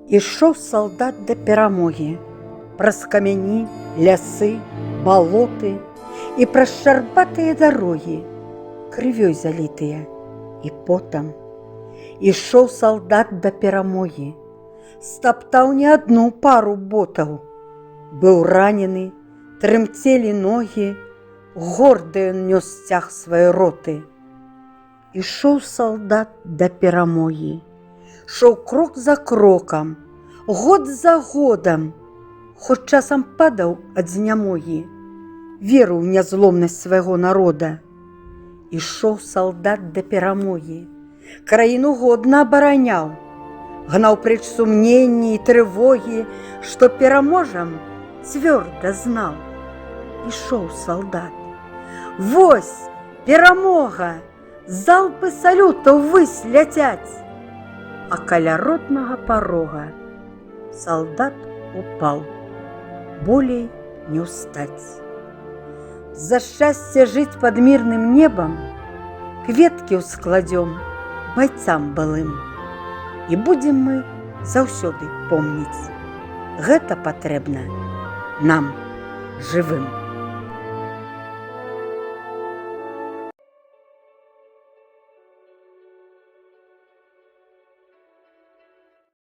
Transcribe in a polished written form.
Ішоў салдат да перамогі, праз камяні, лясы, балоты і праз шчарбатыя дарогі, крывёй залітыя і потам. Ішоў салдат да перамогі, стаптаў не адну пару ботаў. Быў ранены, трымцелі ногі, горды ён нёс сцяг свае роты. Ішоў салдат да перамогі, шоў крок за крокам, год за годам, хоць часам падаў ад знямогі, верыў у нязломнасць свайго народа. Ішоў салдат да перамогі, краіну годна абараняў, гнаў прэч сумненні і трывогі, што пераможам цвёрда знаў. Ішоў салдат. Вось перамога! Залпы салютаў ввысь ляцяць. А каля роднага парога салдат упаў, болей не ўстаць. За шчасце жыць пад мірным небам кветкі ўскладзём байцам былым. І будзем мы заўсёды помніць, гэта патрэбна нам жывым.